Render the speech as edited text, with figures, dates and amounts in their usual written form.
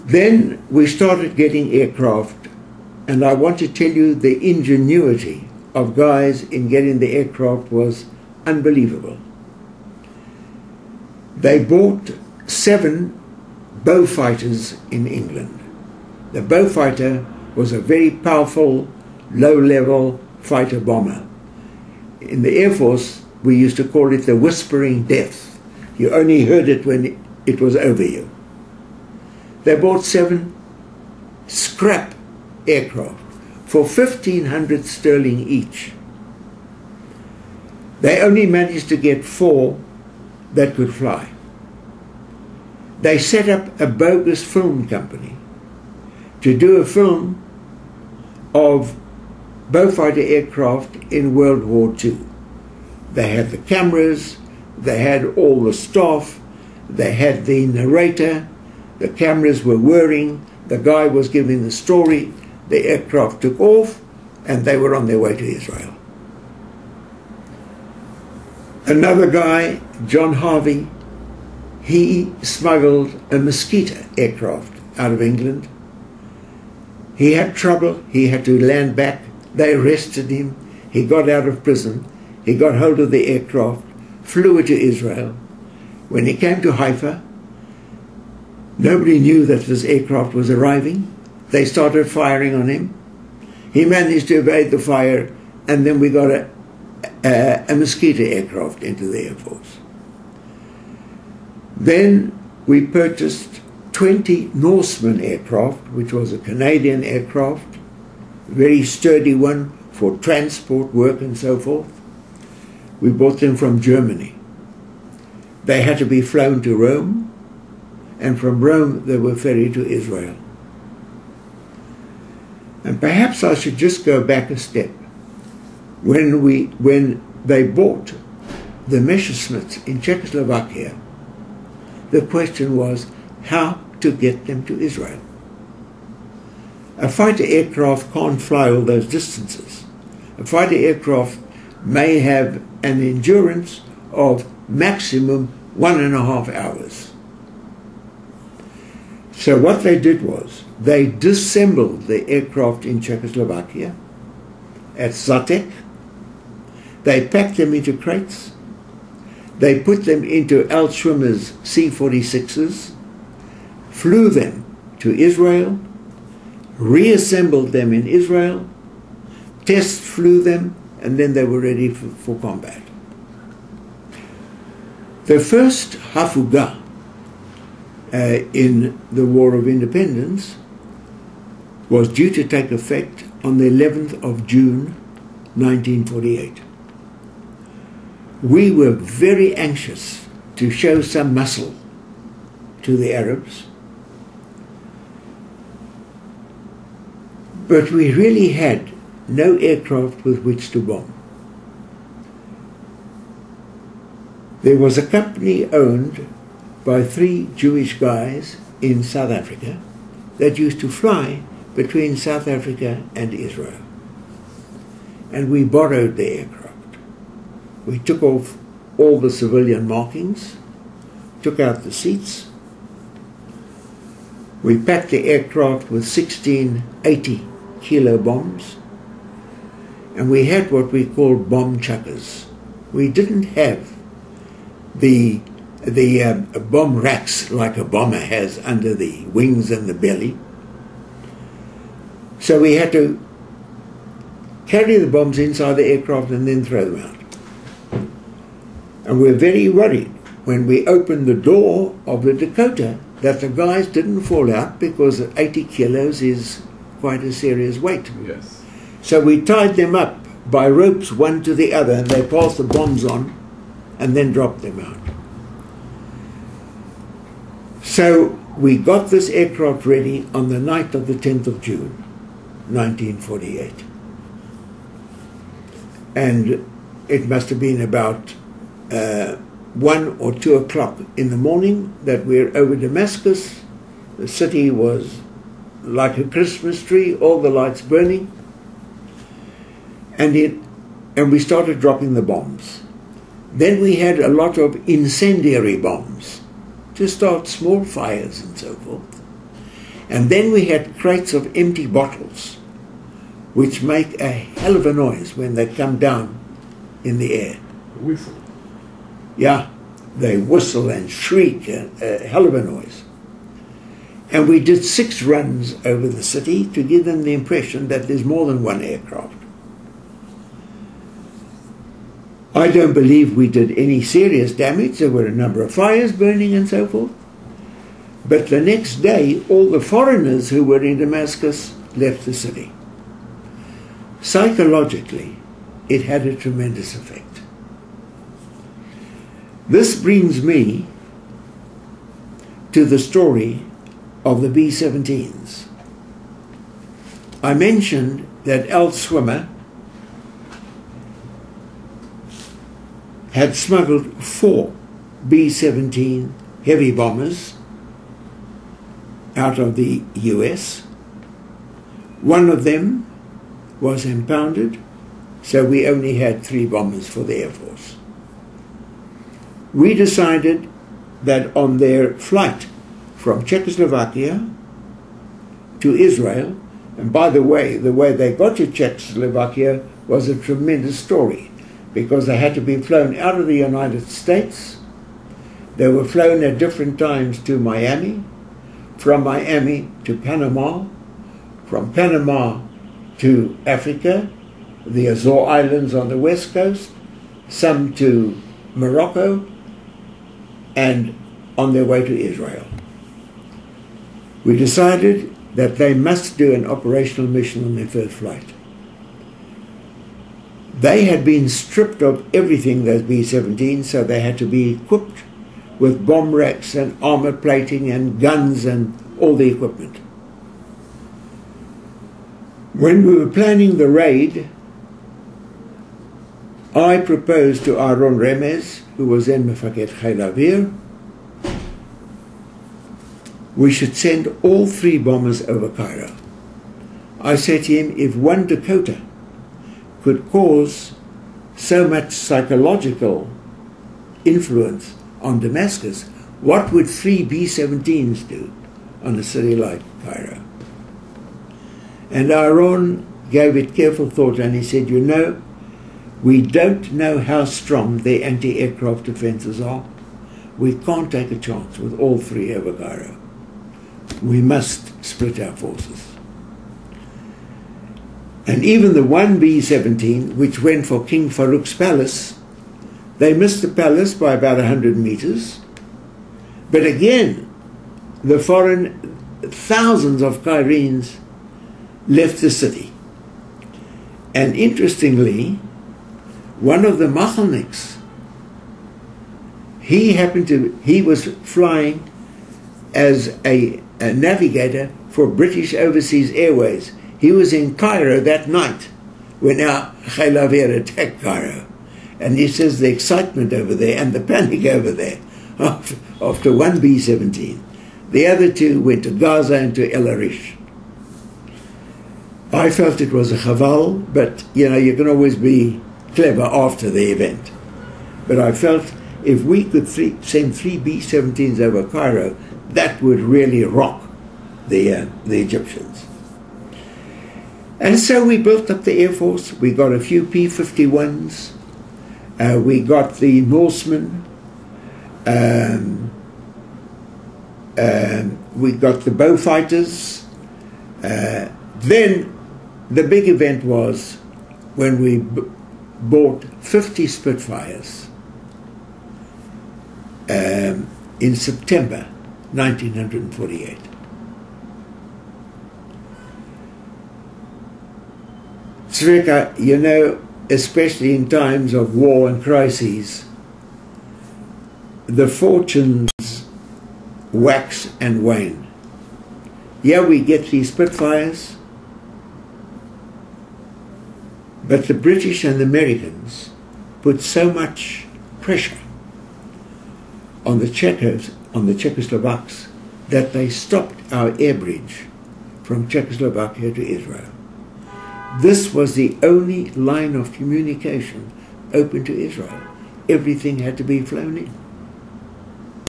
Then we started getting aircraft, and I want to tell you the ingenuity of guys in getting the aircraft was unbelievable. They bought 7 Beaufighters in England. The Beaufighter was a very powerful, low-level fighter bomber. In the Air Force, we used to call it the whispering death. You only heard it when it was over you. They bought 7 scrap aircraft for 1,500 sterling each. They only managed to get 4 that could fly. They set up a bogus film company to do a film of Beaufighter aircraft in World War II. They had the cameras, they had all the staff, they had the narrator, the cameras were whirring, the guy was giving the story, the aircraft took off, and they were on their way to Israel. Another guy, John Harvey, he smuggled a Mosquito aircraft out of England. He had trouble, he had to land back, they arrested him, he got out of prison, he got hold of the aircraft, flew it to Israel. When he came to Haifa, nobody knew that this aircraft was arriving. They started firing on him. He managed to evade the fire, and then we got a Mosquito aircraft into the Air Force. Then we purchased 20 Norseman aircraft, which was a Canadian aircraft, very sturdy one for transport work and so forth. We bought them from Germany. They had to be flown to Rome, and from Rome they were ferried to Israel. And perhaps I should just go back a step. When they bought the Messerschmitts in Czechoslovakia, the question was how to get them to Israel. A fighter aircraft can't fly all those distances. A fighter aircraft may have an endurance of maximum 1.5 hours. So what they did was they disassembled the aircraft in Czechoslovakia at Zatek. They packed them into crates. They put them into Al Schwimmer's C-46s, flew them to Israel, reassembled them in Israel, test flew them, and then they were ready for combat. The first Hafuga in the War of Independence was due to take effect on the 11th of June 1948. We were very anxious to show some muscle to the Arabs, but we really had no aircraft with which to bomb. There was a company owned by 3 Jewish guys in South Africa that used to fly between South Africa and Israel. And we borrowed the aircraft. We took off all the civilian markings, took out the seats. We packed the aircraft with 16 80-kilo bombs, and we had what we called bomb chuckers. We didn't have the bomb racks like a bomber has under the wings and the belly. So we had to carry the bombs inside the aircraft and then throw them out. And we were very worried when we opened the door of the Dakota that the guys didn't fall out, because 80 kilos is quite a serious weight. Yes. So we tied them up by ropes one to the other, and they passed the bombs on and then dropped them out. So we got this aircraft ready on the night of the 10th of June, 1948. And it must have been about 1 or 2 o'clock in the morning that we're over Damascus. The city was like a Christmas tree, all the lights burning. And we started dropping the bombs. Then we had a lot of incendiary bombs to start small fires and so forth. And then we had crates of empty bottles, which make a hell of a noise when they come down in the air. Whistle. Yeah, they whistle and shriek, a hell of a noise. And we did 6 runs over the city to give them the impression that there's more than one aircraft. I don't believe we did any serious damage. There were a number of fires burning and so forth. But the next day, all the foreigners who were in Damascus left the city. Psychologically, it had a tremendous effect. This brings me to the story of the B-17s. I mentioned that Al Swimmer had smuggled 4 B-17 heavy bombers out of the US. One of them was impounded, so we only had 3 bombers for the Air Force. We decided that on their flight from Czechoslovakia to Israel, and by the way they got to Czechoslovakia was a tremendous story, because they had to be flown out of the United States. They were flown at different times to Miami, from Miami to Panama, from Panama to Africa, the Azore Islands on the west coast, some to Morocco, and on their way to Israel. We decided that they must do an operational mission on their first flight. They had been stripped of everything, those B-17s, so they had to be equipped with bomb racks and armor plating and guns and all the equipment. When we were planning the raid, I proposed to Aaron Remez, who was then Mefaked Chayil Avir, we should send all 3 bombers over Cairo. I said to him, if one Dakota could cause so much psychological influence on Damascus, what would 3 B-17s do on a city like Cairo? And Aaron gave it careful thought, and he said, you know, we don't know how strong their anti-aircraft defenses are. We can't take a chance with all 3 over Cairo. We must split our forces. And even the 1 B-17, which went for King Farouk's palace, they missed the palace by about 100 meters. But again, the foreign, thousands of Cairenes left the city. And interestingly, one of the Machalniks, he was flying as a navigator for British Overseas Airways. He was in Cairo that night when our Chayil Avir attacked Cairo. And he says the excitement over there and the panic over there after 1 B-17. The other 2 went to Gaza and to El Arish. I felt it was a chaval, but you know, you can always be clever after the event. But I felt if we could send 3 B-17s over Cairo, that would really rock the Egyptians. And so we built up the Air Force. We got a few P-51s. We got the Norsemen. We got the bow fighters. Then the big event was when we bought 50 Spitfires in September 1948. Tzvika, you know, especially in times of war and crises, the fortunes wax and wane. Yeah, we get these Spitfires, but the British and the Americans put so much pressure on the Czechoslovaks that they stopped our air bridge from Czechoslovakia to Israel. This was the only line of communication open to Israel. Everything had to be flown in.